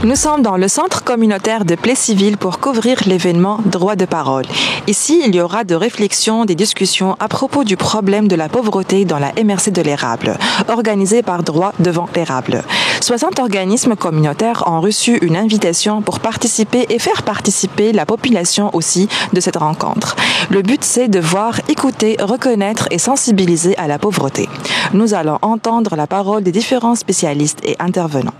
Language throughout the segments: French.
Nous sommes dans le centre communautaire de Plessisville pour couvrir l'événement Droit de parole. Ici, il y aura de réflexions, des discussions à propos du problème de la pauvreté dans la MRC de l'érable, organisée par Droit devant l'érable. 60 organismes communautaires ont reçu une invitation pour participer et faire participer la population aussi de cette rencontre. Le but, c'est de voir, écouter, reconnaître et sensibiliser à la pauvreté. Nous allons entendre la parole des différents spécialistes et intervenants.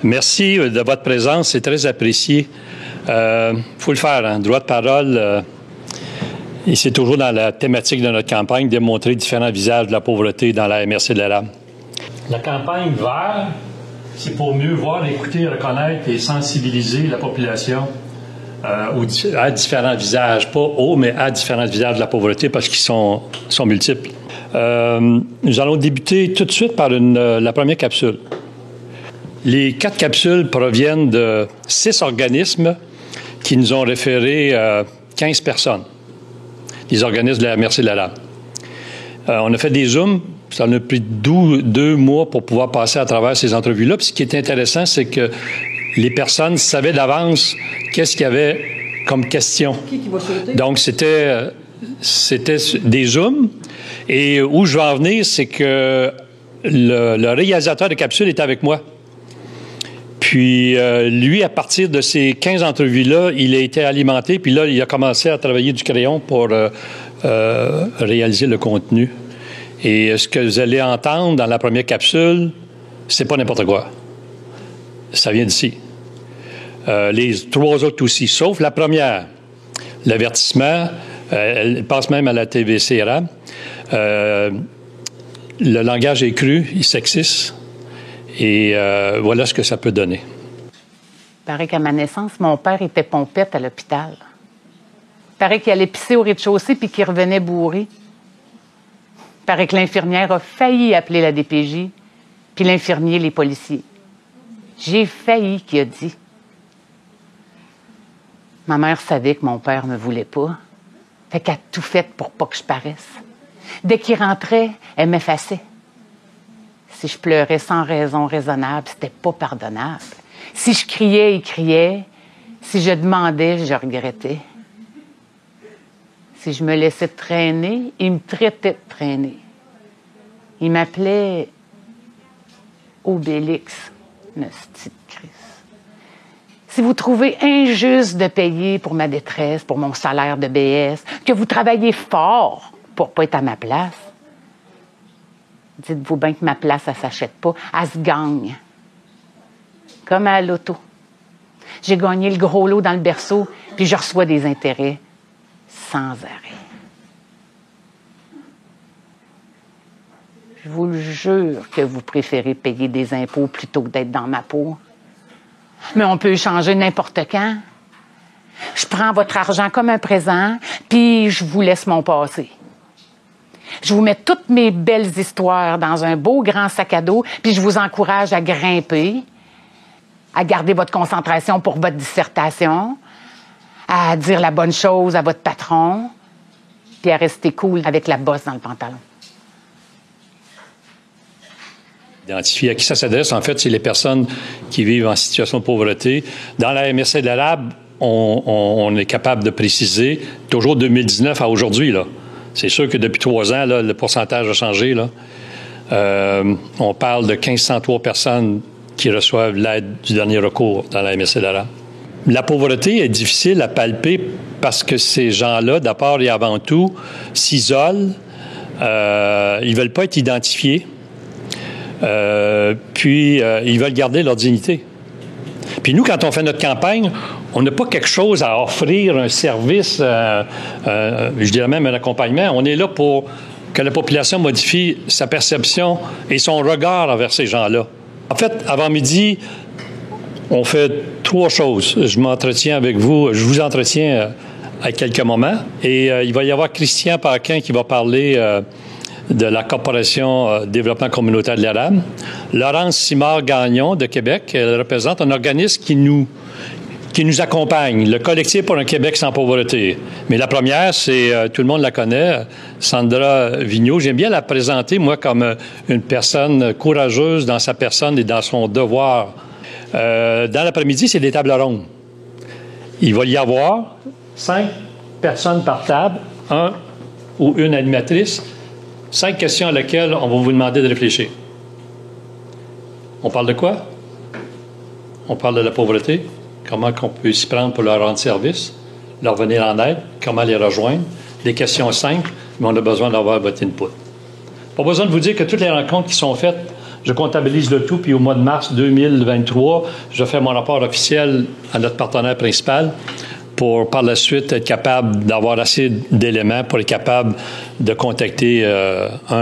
Merci de votre présence, c'est très apprécié. Faut le faire, hein? Droit de parole, et c'est toujours dans la thématique de notre campagne, démontrer différents visages de la pauvreté dans la MRC de l'érable. La campagne vert, c'est pour mieux voir, écouter, reconnaître et sensibiliser la population à différents visages, pas mais à différents visages de la pauvreté parce qu'ils sont multiples. Nous allons débuter tout de suite par la première capsule. Les 4 capsules proviennent de 6 organismes qui nous ont référé 15 personnes, des organismes de la MRC de l'érable. On a fait des Zooms, ça en a pris 2 mois pour pouvoir passer à travers ces entrevues-là. Puis ce qui est intéressant, c'est que les personnes savaient d'avance qu'est-ce qu'il y avait comme question. Qui va sauter? Donc, c'était des Zooms. Et où je veux en venir, c'est que le réalisateur de capsules est avec moi. Puis, lui, à partir de ces 15 entrevues-là, il a été alimenté, puis là, il a commencé à travailler du crayon pour réaliser le contenu. Et ce que vous allez entendre dans la première capsule, c'est pas n'importe quoi. Ça vient d'ici. Les 3 autres aussi, sauf la première. L'avertissement, elle passe même à la TVC érable. Le langage est cru, il sexiste. Et voilà ce que ça peut donner. Il paraît qu'à ma naissance, mon père était pompette à l'hôpital. Il paraît qu'il allait pisser au rez-de-chaussée puis qu'il revenait bourré. Il paraît que l'infirmière a failli appeler la DPJ, puis l'infirmier les policiers. J'ai failli, qu'il a dit. Ma mère savait que mon père ne me voulait pas. Fait qu'elle a tout fait pour pas que je paraisse. Dès qu'il rentrait, elle m'effaçait. Si je pleurais sans raison raisonnable, c'était pas pardonnable. Si je criais, il criait. Si je demandais, je regrettais. Si je me laissais traîner, il me traitait de traîner. Il m'appelait Obélix, une petite crise. Si vous trouvez injuste de payer pour ma détresse, pour mon salaire de BS, que vous travaillez fort pour pas être à ma place, dites-vous bien que ma place, elle s'achète pas, elle se gagne. Comme à l'auto. J'ai gagné le gros lot dans le berceau, puis je reçois des intérêts sans arrêt. Je vous le jure que vous préférez payer des impôts plutôt que d'être dans ma peau. Mais on peut échanger n'importe quand. Je prends votre argent comme un présent, puis je vous laisse mon passé. Je vous mets toutes mes belles histoires dans un beau grand sac à dos, puis je vous encourage à grimper, à garder votre concentration pour votre dissertation, à dire la bonne chose à votre patron, puis à rester cool avec la bosse dans le pantalon. Identifier à qui ça s'adresse, en fait, c'est les personnes qui vivent en situation de pauvreté. Dans la MRC de l'érable, on est capable de préciser, toujours 2019 à aujourd'hui, là. C'est sûr que depuis 3 ans, là, le pourcentage a changé, là. On parle de 1503 personnes qui reçoivent l'aide du dernier recours dans la MRC de l'Érable. La pauvreté est difficile à palper parce que ces gens-là, d'abord et avant tout, s'isolent. Ils ne veulent pas être identifiés. Puis, ils veulent garder leur dignité. Puis nous, quand on fait notre campagne, on n'a pas quelque chose à offrir, un service, je dirais même un accompagnement. On est là pour que la population modifie sa perception et son regard envers ces gens-là. En fait, avant midi, on fait 3 choses. Je m'entretiens avec vous, je vous entretiens à quelques moments. Et il va y avoir Christian Paquin qui va parler de la Corporation Développement communautaire de l'Érable. Laurence Simard-Gagnon de Québec, elle représente un organisme qui nous accompagne, le Collectif pour un Québec sans pauvreté. Mais la première, c'est, tout le monde la connaît, Sandra Vigneault. J'aime bien la présenter, moi, comme une personne courageuse dans sa personne et dans son devoir. Dans l'après-midi, c'est des tables rondes. Il va y avoir 5 personnes par table, un ou une animatrice, 5 questions à lesquelles on va vous demander de réfléchir. On parle de quoi? On parle de la pauvreté. Comment on peut s'y prendre pour leur rendre service, leur venir en aide, comment les rejoindre. Des questions simples, mais on a besoin d'avoir votre input. Pas besoin de vous dire que toutes les rencontres qui sont faites, je comptabilise le tout, puis au mois de mars 2023, je fais mon rapport officiel à notre partenaire principal pour, par la suite, être capable d'avoir assez d'éléments pour être capable de contacter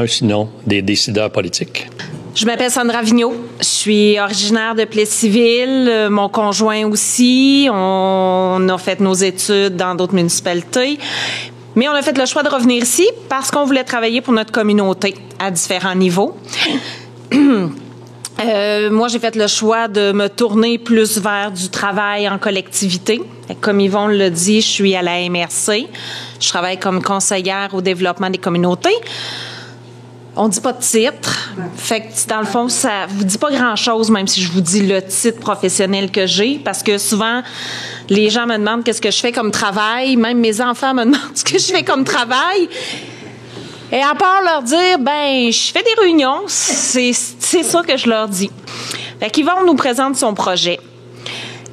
sinon, des décideurs politiques. Je m'appelle Sandra Vigneault. Je suis originaire de Plessisville. Mon conjoint aussi. On a fait nos études dans d'autres municipalités. Mais on a fait le choix de revenir ici parce qu'on voulait travailler pour notre communauté à différents niveaux. Moi, j'ai fait le choix de me tourner plus vers du travail en collectivité. Comme Yvon le dit, je suis à la MRC. Je travaille comme conseillère au développement des communautés. On dit pas de titre. Fait que, dans le fond, ça vous dit pas grand-chose, même si je vous dis le titre professionnel que j'ai, parce que souvent, les gens me demandent qu'est-ce que je fais comme travail. Même mes enfants me demandent ce que je fais comme travail. Et à part leur dire, ben, je fais des réunions, c'est ça que je leur dis. Fait qu'Yvon nous présente son projet.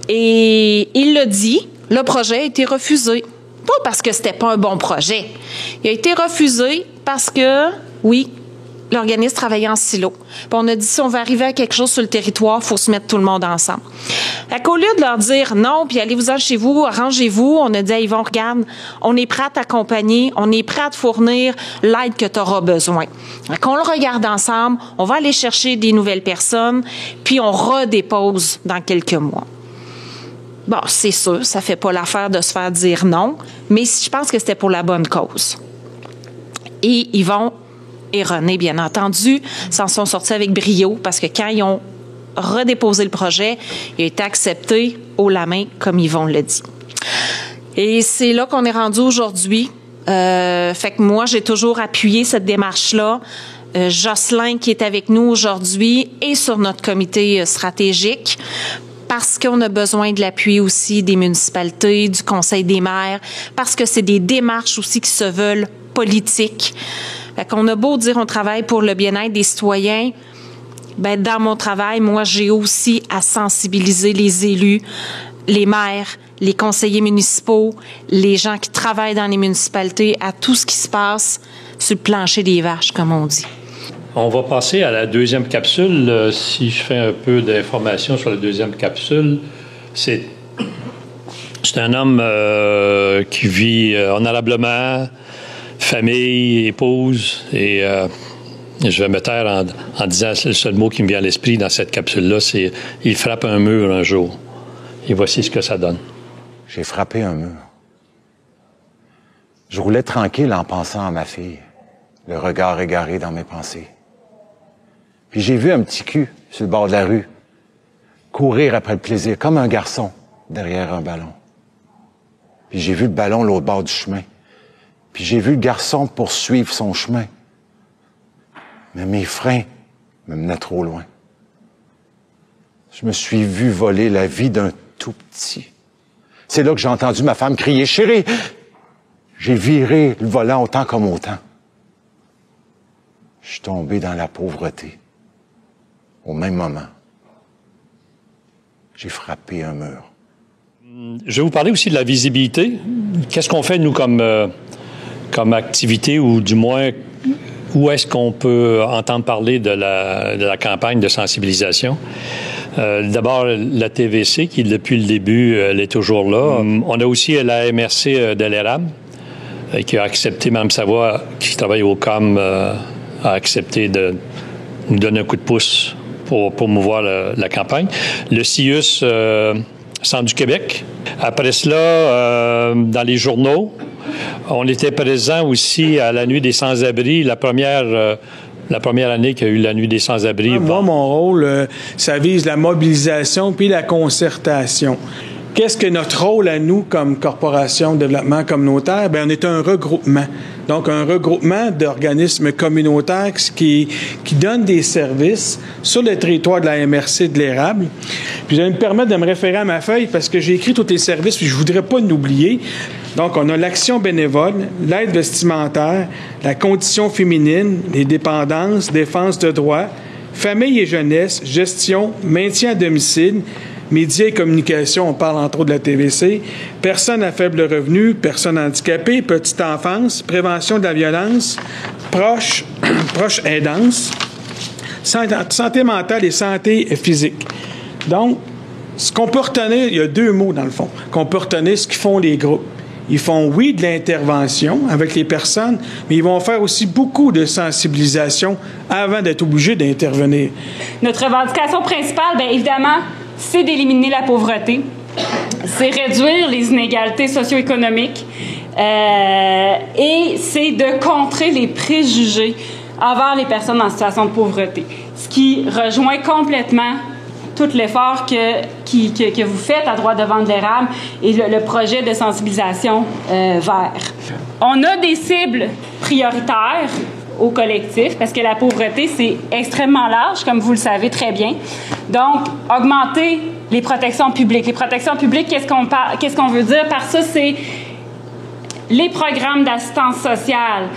Et il le dit, le projet a été refusé. Pas parce que c'était pas un bon projet. Il a été refusé parce que, oui, l'organisme travaillait en silo. Puis on a dit, si on veut arriver à quelque chose sur le territoire, il faut se mettre tout le monde ensemble. Fait qu'au lieu de leur dire non, puis allez-vous-en chez vous, arrangez-vous, on a dit à Yvon, regarde, on est prêt à t'accompagner, on est prêt à te fournir l'aide que tu auras besoin. Fait qu'on le regarde ensemble, on va aller chercher des nouvelles personnes, puis on redépose dans quelques mois. Bon, c'est sûr, ça fait pas l'affaire de se faire dire non, mais je pense que c'était pour la bonne cause. Et Yvon et René, bien entendu, s'en sont sortis avec brio parce que quand ils ont redéposé le projet, il a été accepté haut la main, comme Yvon l'a dit. Et c'est là qu'on est rendu aujourd'hui. Fait que moi, j'ai toujours appuyé cette démarche-là. Jocelyn, qui est avec nous aujourd'hui, est sur notre comité stratégique parce qu'on a besoin de l'appui aussi des municipalités, du Conseil des maires, parce que c'est des démarches aussi qui se veulent politiques. Fait qu'on a beau dire on travaille pour le bien-être des citoyens, ben dans mon travail, moi, j'ai aussi à sensibiliser les élus, les maires, les conseillers municipaux, les gens qui travaillent dans les municipalités à tout ce qui se passe sur le plancher des vaches, comme on dit. On va passer à la deuxième capsule. Si je fais un peu d'informations sur la deuxième capsule, c'est un homme qui vit honorablement, famille, épouse, et je vais me taire en disant le seul mot qui me vient à l'esprit dans cette capsule-là, c'est « il frappe un mur un jour ». Et voici ce que ça donne. J'ai frappé un mur. Je roulais tranquille en pensant à ma fille, le regard égaré dans mes pensées. Puis j'ai vu un petit cul sur le bord de la rue, courir après le plaisir, comme un garçon derrière un ballon. Puis j'ai vu le ballon l'autre bord du chemin. Puis j'ai vu le garçon poursuivre son chemin. Mais mes freins me menaient trop loin. Je me suis vu voler la vie d'un tout petit. C'est là que j'ai entendu ma femme crier « Chérie! » J'ai viré le volant autant comme autant. je suis tombé dans la pauvreté. Au même moment, j'ai frappé un mur. Je vais vous parler aussi de la visibilité. Qu'est-ce qu'on fait, nous, comme activité, ou du moins, où est-ce qu'on peut entendre parler de la campagne de sensibilisation? D'abord, la TVC, qui, depuis le début, elle est toujours là. On a aussi la MRC de l'érable, qui a accepté, Mme Savoie, qui travaille au COM, a accepté de nous donner un coup de pouce pour promouvoir la campagne. Le CIUS, Centre du Québec. Après cela, dans les journaux, on était présent aussi à la Nuit des sans-abri, la première année qu'il y a eu la Nuit des sans-abri. Moi, mon rôle, ça vise la mobilisation puis la concertation. Qu'est-ce que notre rôle à nous comme corporation de développement communautaire? Bien, on est un regroupement. Donc, un regroupement d'organismes communautaires qui donnent des services sur le territoire de la MRC de l'érable. Puis, je vais me permettre de me référer à ma feuille parce que j'ai écrit tous les services puis je voudrais pas l'oublier. Donc, on a l'action bénévole, l'aide vestimentaire, la condition féminine, les dépendances, défense de droits, famille et jeunesse, gestion, maintien à domicile, médias et communication, on parle entre autres de la TVC, personnes à faible revenu, personnes handicapées, petite enfance, prévention de la violence, proche aidance, santé mentale et santé physique. Donc, ce qu'on peut retenir, il y a deux mots dans le fond, qu'on peut retenir, ce qu'ils font les groupes. Ils font, oui, de l'intervention avec les personnes, mais ils vont faire aussi beaucoup de sensibilisation avant d'être obligés d'intervenir. Notre revendication principale, bien évidemment, c'est d'éliminer la pauvreté, c'est réduire les inégalités socio-économiques et c'est de contrer les préjugés envers les personnes en situation de pauvreté. Ce qui rejoint complètement tout l'effort que vous faites à Droits devant de l'érable et le projet de sensibilisation vert. On a des cibles prioritaires au collectif, parce que la pauvreté, c'est extrêmement large, comme vous le savez très bien. Donc, augmenter les protections publiques. Les protections publiques, qu'est-ce qu'on veut dire par ça? C'est les programmes d'assistance sociale,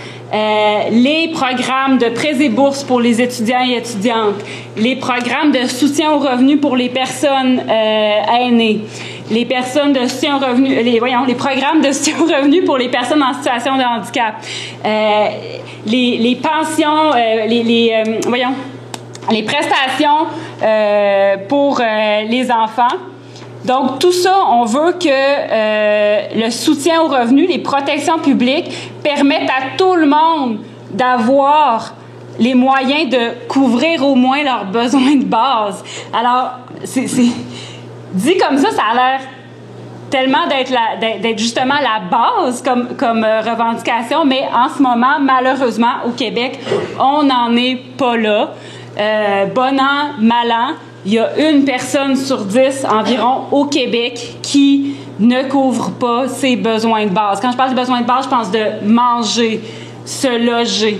les programmes de prêts et bourses pour les étudiants et étudiantes, les programmes de soutien aux revenus pour les personnes aînées, les personnes de soutien aux revenus, les programmes de soutien aux revenus pour les personnes en situation de handicap, les pensions, les prestations pour les enfants. Donc, tout ça, on veut que le soutien aux revenus, les protections publiques permettent à tout le monde d'avoir les moyens de couvrir au moins leurs besoins de base. Alors, c'est dit comme ça a l'air tellement d'être justement la base comme revendication, mais en ce moment, malheureusement, au Québec, on n'en est pas là. Bon an, mal an, il y a 1 personne sur 10 environ au Québec qui ne couvre pas ses besoins de base. Quand je parle de besoins de base, je pense de manger, se loger,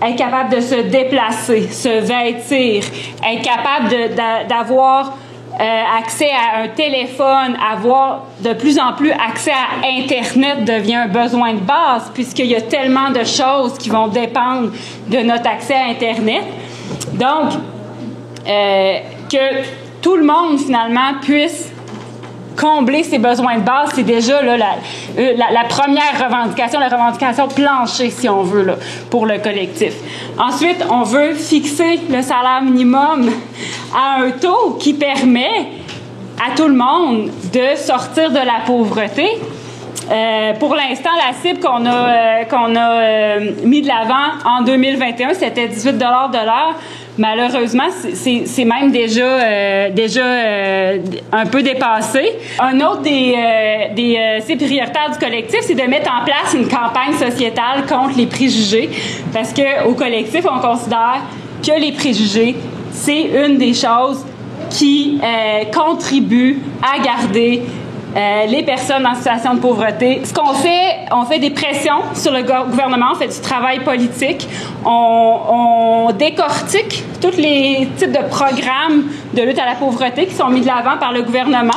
être capable de se déplacer, se vêtir, être capable d'avoir accès à un téléphone, avoir de plus en plus accès à Internet devient un besoin de base puisqu'il y a tellement de choses qui vont dépendre de notre accès à Internet. Donc, que tout le monde, finalement, puisse combler ses besoins de base, c'est déjà là, la première revendication, la revendication plancher, si on veut, là, pour le collectif. Ensuite, on veut fixer le salaire minimum à un taux qui permet à tout le monde de sortir de la pauvreté. Pour l'instant, la cible qu'on a mis de l'avant en 2021, c'était 18 $ de l'heure. Malheureusement, c'est même déjà un peu dépassé. Un autre des cibles prioritaires du collectif, c'est de mettre en place une campagne sociétale contre les préjugés, parce qu'au collectif, on considère que les préjugés, c'est une des choses qui contribue à garder les personnes en situation de pauvreté. Ce qu'on fait, on fait des pressions sur le gouvernement, on fait du travail politique, on décortique tous les types de programmes de lutte à la pauvreté qui sont mis de l'avant par le gouvernement.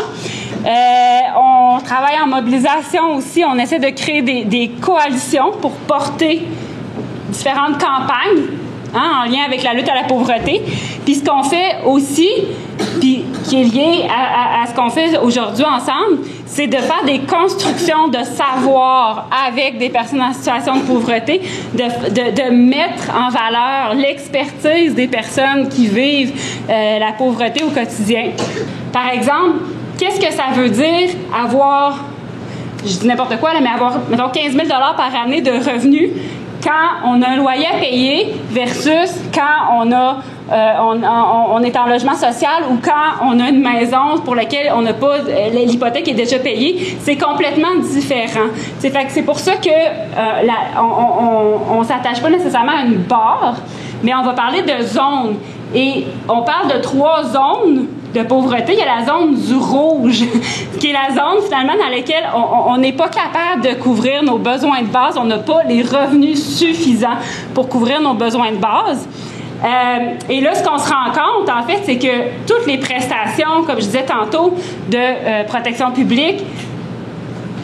On travaille en mobilisation aussi, on essaie de créer des coalitions pour porter différentes campagnes en lien avec la lutte à la pauvreté. Puis ce qu'on fait aussi, puis qui est lié à ce qu'on fait aujourd'hui ensemble, c'est de faire des constructions de savoir avec des personnes en situation de pauvreté, de mettre en valeur l'expertise des personnes qui vivent la pauvreté au quotidien. Par exemple, qu'est-ce que ça veut dire avoir, je dis n'importe quoi, là, mais avoir, mettons, 15 000 $ par année de revenus quand on a un loyer à payer versus quand on est en logement social ou quand on a une maison pour laquelle on n'a pas, l'hypothèque est déjà payée, c'est complètement différent. C'est pour ça que on s'attache pas nécessairement à une barre, mais on va parler de zones. Et on parle de 3 zones de pauvreté. Il y a la zone du rouge, qui est la zone finalement dans laquelle on n'est pas capable de couvrir nos besoins de base. On n'a pas les revenus suffisants pour couvrir nos besoins de base. Et là, ce qu'on se rend compte, en fait, c'est que toutes les prestations, comme je disais tantôt, de protection publique,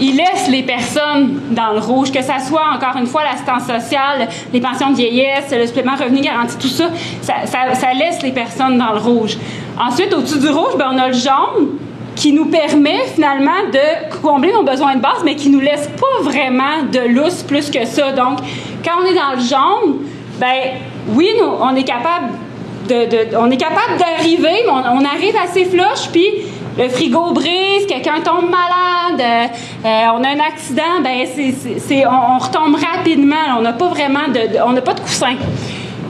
ils laissent les personnes dans le rouge, que ça soit, encore une fois, l'assistance sociale, les pensions de vieillesse, le supplément revenu garanti, tout ça, ça laisse les personnes dans le rouge. Ensuite, au-dessus du rouge, on a le jaune qui nous permet finalement de combler nos besoins de base, mais qui nous laisse pas vraiment de lousse plus que ça. Donc, quand on est dans le jaune, oui, on est capable d'arriver, mais on arrive assez flush, puis le frigo brise, quelqu'un tombe malade, on a un accident, on retombe rapidement. On n'a pas vraiment on n'a pas de coussin.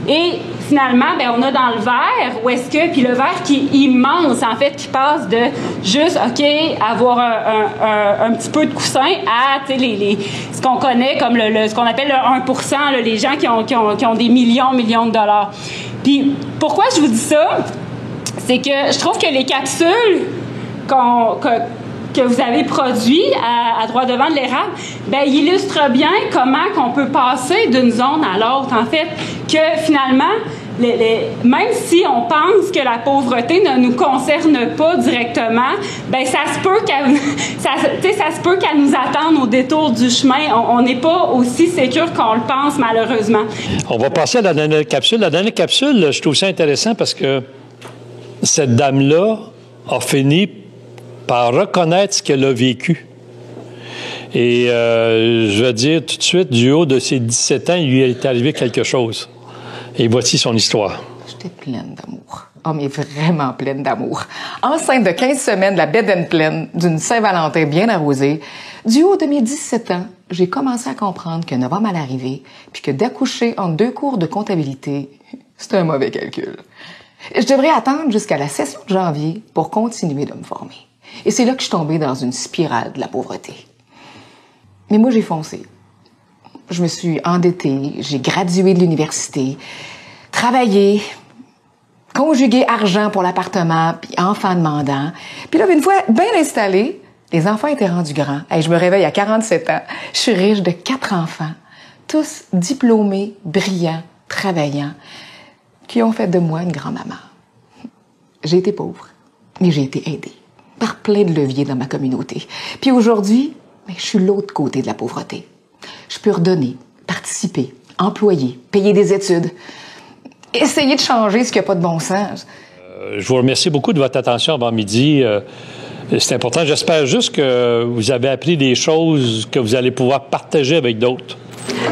Et finalement, on a dans le verre, où est-ce que, puis le verre qui est immense, en fait, qui passe de juste, OK, avoir un petit peu de coussin à, tu sais, ce qu'on connaît comme ce qu'on appelle le 1%, là, les gens qui ont des millions de dollars. Puis, pourquoi je vous dis ça? C'est que je trouve que les capsules que vous avez produites à droite devant de l'érable, illustrent bien comment qu'on peut passer d'une zone à l'autre. En fait, que finalement, même si on pense que la pauvreté ne nous concerne pas directement, ça se peut qu'elle nous attende au détour du chemin. On n'est pas aussi sécure qu'on le pense, malheureusement. On va passer à la dernière capsule. La dernière capsule, je trouve ça intéressant parce que cette dame-là a fini par reconnaître ce qu'elle a vécu. Et je vais dire tout de suite, du haut de ses 17 ans, il lui est arrivé quelque chose. Et voici son histoire. J'étais pleine d'amour. Oh, mais vraiment pleine d'amour. Enceinte de 15 semaines, la bedaine pleine, d'une Saint-Valentin bien arrosée, du haut de mes 17 ans, j'ai commencé à comprendre qu'un novembre allait arriver, puis que d'accoucher en 2 cours de comptabilité, c'était un mauvais calcul. Je devrais attendre jusqu'à la session de janvier pour continuer de me former. Et c'est là que je suis tombée dans une spirale de la pauvreté. Mais moi, j'ai foncé. Je me suis endettée, j'ai gradué de l'université, travaillé, conjugué argent pour l'appartement, puis enfant demandant. Puis là, une fois bien installée, les enfants étaient rendus grands. Hey, je me réveille à 47 ans. Je suis riche de 4 enfants, tous diplômés, brillants, travaillants, qui ont fait de moi une grand-maman. J'ai été pauvre, mais j'ai été aidée par plein de leviers dans ma communauté. Puis aujourd'hui, je suis l'autre côté de la pauvreté. Je peux redonner, participer, employer, payer des études, essayer de changer ce qui n'a pas de bon sens. Je vous remercie beaucoup de votre attention avant midi. C'est important. J'espère juste que vous avez appris des choses que vous allez pouvoir partager avec d'autres.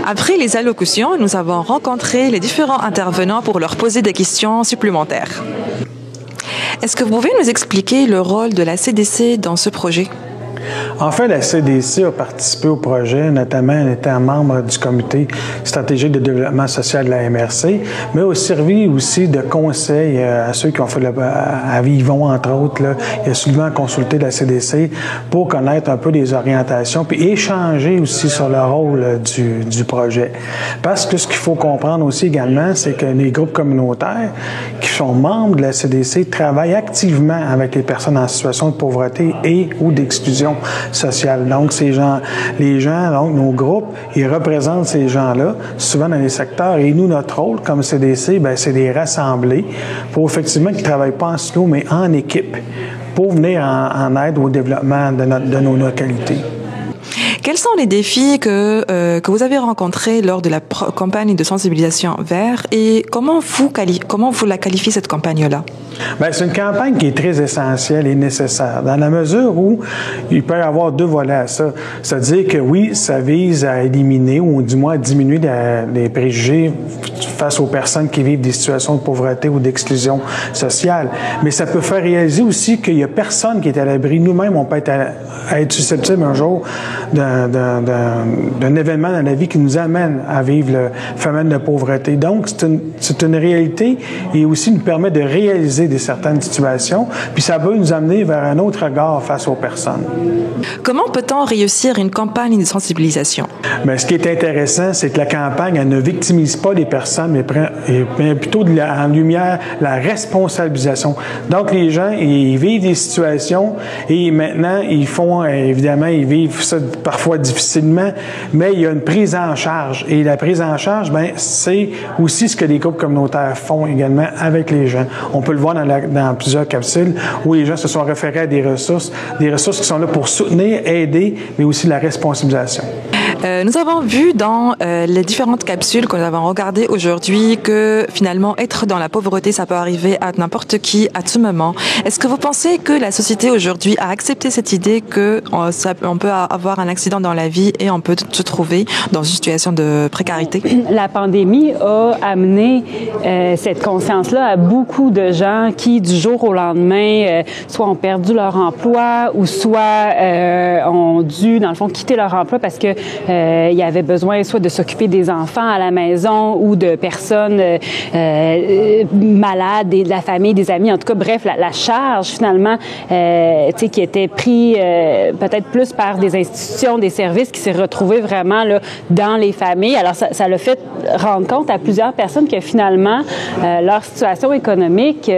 Après les allocutions, nous avons rencontré les différents intervenants pour leur poser des questions supplémentaires. Est-ce que vous pouvez nous expliquer le rôle de la CDC dans ce projet? En fait, la CDC a participé au projet, notamment en étant membre du comité stratégique de développement social de la MRC, mais a servi aussi de conseil à ceux qui ont fait à Vivon, entre autres. Là, il a souvent consulté la CDC pour connaître un peu les orientations, puis échanger aussi sur le rôle du projet. Parce que ce qu'il faut comprendre aussi également, c'est que les groupes communautaires qui sont membres de la CDC travaillent activement avec les personnes en situation de pauvreté et ou d'exclusion sociale. Donc, les gens, donc nos groupes, ils représentent ces gens-là, souvent dans les secteurs. Et nous, notre rôle comme CDC, c'est de les rassembler pour effectivement qu'ils ne travaillent pas en silo, mais en équipe, pour venir en aide au développement de nos localités. Quels sont les défis que vous avez rencontrés lors de la campagne de sensibilisation vert et comment vous la qualifiez cette campagne-là? Bien, c'est une campagne qui est très essentielle et nécessaire, dans la mesure où il peut y avoir deux volets à ça. C'est-à-dire que oui, ça vise à éliminer ou du moins à diminuer les préjugés face aux personnes qui vivent des situations de pauvreté ou d'exclusion sociale. Mais ça peut faire réaliser aussi qu'il n'y a personne qui est à l'abri. Nous-mêmes, on peut être susceptible un jour d'un événement dans la vie qui nous amène à vivre le phénomène de pauvreté. Donc, c'est une réalité et aussi nous permet de réaliser certaines situations, puis ça peut nous amener vers un autre regard face aux personnes. Comment peut-on réussir une campagne de sensibilisation? Bien, ce qui est intéressant, c'est que la campagne, elle ne victimise pas les personnes, mais plutôt en lumière la responsabilisation. Donc, les gens, ils vivent des situations et maintenant, évidemment, ils vivent ça parfois difficilement, mais il y a une prise en charge. Et la prise en charge, bien, c'est aussi ce que les groupes communautaires font également avec les gens. On peut le voir dans plusieurs capsules où les gens se sont référés à des ressources qui sont là pour soutenir, aider, mais aussi la responsabilisation. Nous avons vu dans les différentes capsules que nous avons regardées aujourd'hui que finalement être dans la pauvreté, ça peut arriver à n'importe qui, à tout moment. Est-ce que vous pensez que la société aujourd'hui a accepté cette idée que on peut avoir un accident dans la vie et on peut se trouver dans une situation de précarité? La pandémie a amené cette conscience-là à beaucoup de gens qui, du jour au lendemain, soit ont perdu leur emploi ou soit ont dû, dans le fond, quitter leur emploi parce que il y avait besoin soit de s'occuper des enfants à la maison ou de personnes malades, de la famille, des amis. En tout cas, bref, la charge, finalement, qui était prise peut-être plus par des institutions, des services qui s'est retrouvée vraiment là, dans les familles. Alors, ça l'a fait rendre compte à plusieurs personnes que finalement, leur situation économique,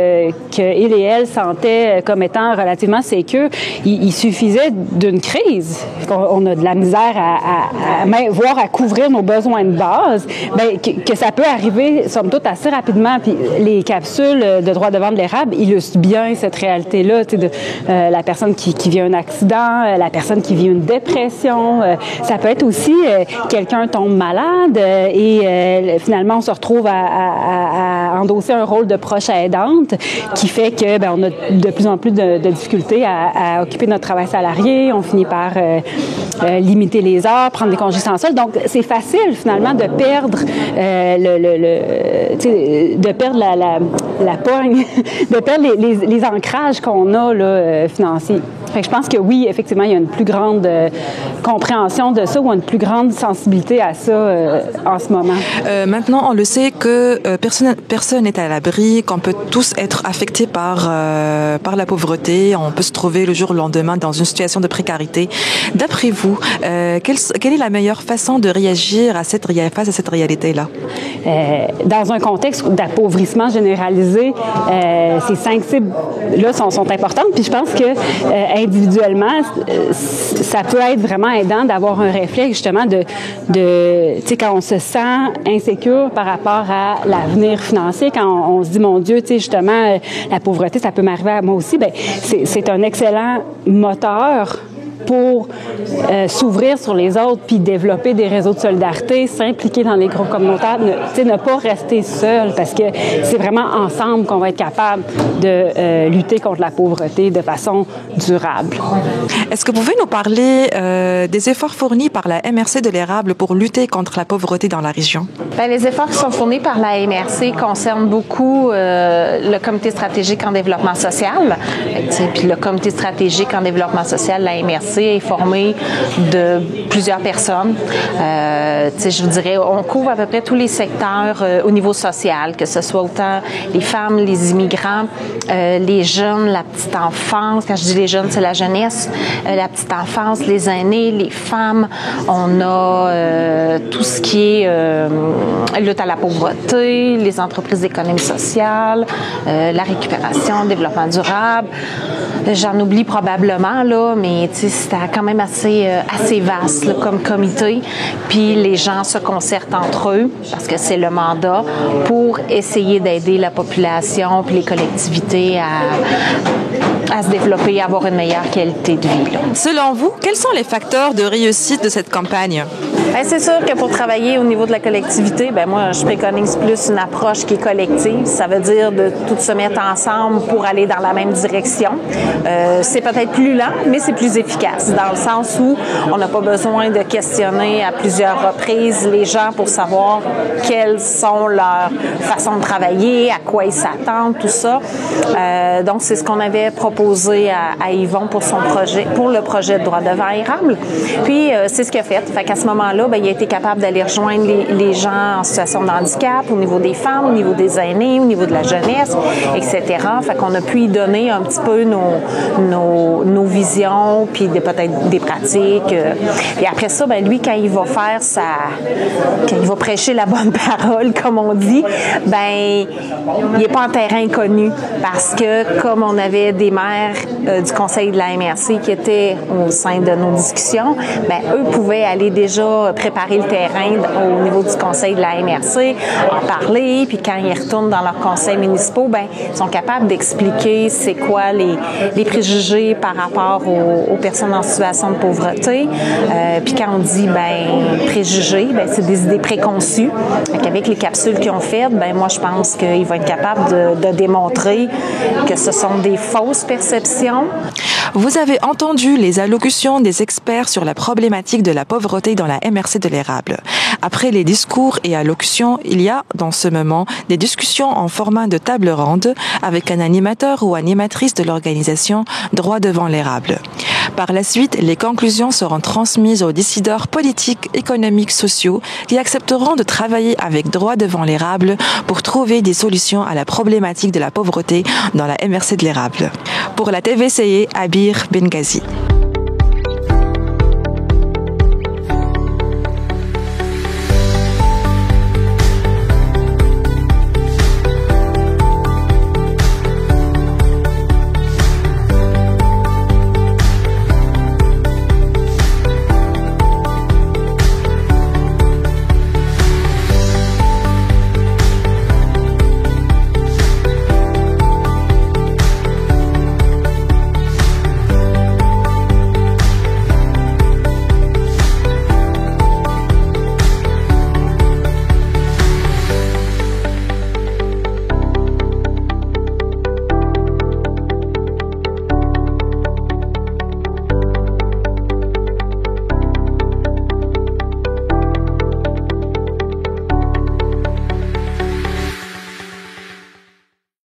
qu'ils et elles sentaient comme étant relativement sécure, il suffisait d'une crise. On a de la misère voire à couvrir nos besoins de base, bien, que ça peut arriver, somme toute, assez rapidement. Puis les capsules de droit de vente de l'érable illustrent bien cette réalité-là, de la personne qui vit un accident, la personne qui vit une dépression. Ça peut être aussi quelqu'un tombe malade et finalement, on se retrouve à endosser un rôle de proche aidante qui fait que on a de plus en plus de difficultés à occuper notre travail salarié. On finit par limiter les heures, prendre des congés sans solde. Donc, c'est facile, finalement, de perdre la pogne, de perdre les ancrages qu'on a là, financiers. Fait que je pense que oui, effectivement, il y a une plus grande compréhension de ça ou une plus grande sensibilité à ça en ce moment. Maintenant, on le sait que personne n'est à l'abri, qu'on peut tous être affectés par la pauvreté, on peut se trouver le jour au lendemain dans une situation de précarité. D'après vous, quelle est la meilleure façon de réagir face à cette réalité-là? Dans un contexte d'appauvrissement généralisé, ces 5 cibles-là sont importantes. Puis je pense que individuellement, ça peut être vraiment aidant d'avoir un réflexe justement de tu sais, quand on se sent insécure par rapport à l'avenir financier, quand on se dit, mon Dieu, tu sais, justement, la pauvreté, ça peut m'arriver à moi aussi, bien, c'est un excellent moteur pour s'ouvrir sur les autres puis développer des réseaux de solidarité, s'impliquer dans les groupes communautaires, ne pas rester seul parce que c'est vraiment ensemble qu'on va être capable de lutter contre la pauvreté de façon durable. Est-ce que vous pouvez nous parler des efforts fournis par la MRC de l'érable pour lutter contre la pauvreté dans la région? Bien, les efforts qui sont fournis par la MRC concernent beaucoup le comité stratégique en développement social. Puis le comité stratégique en développement social, la MRC, est formé de plusieurs personnes. Je vous dirais, on couvre à peu près tous les secteurs au niveau social, que ce soit autant les femmes, les immigrants, les jeunes, la petite enfance. Quand je dis les jeunes, c'est la jeunesse, la petite enfance, les aînés, les femmes. On a tout ce qui est lutte à la pauvreté, les entreprises d'économie sociale, la récupération, le développement durable. J'en oublie probablement, là, mais c'était quand même assez vaste là, comme comité. Puis les gens se concertent entre eux, parce que c'est le mandat, pour essayer d'aider la population puis les collectivités à se développer, à avoir une meilleure qualité de vie. Là. Selon vous, quels sont les facteurs de réussite de cette campagne? Bien, c'est sûr que pour travailler au niveau de la collectivité, bien, moi, je préconise plus une approche qui est collective. Ça veut dire de tous se mettre ensemble pour aller dans la même direction. C'est peut-être plus lent, mais c'est plus efficace, dans le sens où on n'a pas besoin de questionner à plusieurs reprises les gens pour savoir quelles sont leurs façons de travailler, à quoi ils s'attendent, tout ça. Donc, c'est ce qu'on avait proposé à Yvon pour son projet, pour le projet de droit devant érable. Puis, c'est ce qu'il a fait. Fait qu'à ce moment-là, bien, il a été capable d'aller rejoindre les gens en situation de handicap, au niveau des femmes, au niveau des aînés, au niveau de la jeunesse, etc. Fait qu'on a pu y donner un petit peu nos visions, puis peut-être des pratiques. Et après ça, bien, lui, quand il va prêcher la bonne parole, comme on dit, ben, il n'est pas en terrain inconnu, parce que comme on avait des maires du conseil de la MRC qui étaient au sein de nos discussions, ben, eux pouvaient aller déjà préparer le terrain au niveau du conseil de la MRC, en parler, puis quand ils retournent dans leurs conseils municipaux, ben, ils sont capables d'expliquer c'est quoi les préjugés par rapport aux personnes en situation de pauvreté. Puis quand on dit ben, préjugés, ben, c'est des idées préconçues. Avec les capsules qu'ils ont faites, ben, moi je pense qu'ils vont être capables de démontrer que ce sont des fausses perceptions. Vous avez entendu les allocutions des experts sur la problématique de la pauvreté dans la MRC de l'érable. Après les discours et allocutions, il y a dans ce moment des discussions en format de table ronde avec un animateur ou animatrice de l'organisation Droit devant l'érable. Par la suite, les conclusions seront transmises aux décideurs politiques, économiques, sociaux qui accepteront de travailler avec Droit devant l'érable pour trouver des solutions à la problématique de la pauvreté dans la MRC de l'érable. Pour la TVCE, Abir Benghazi.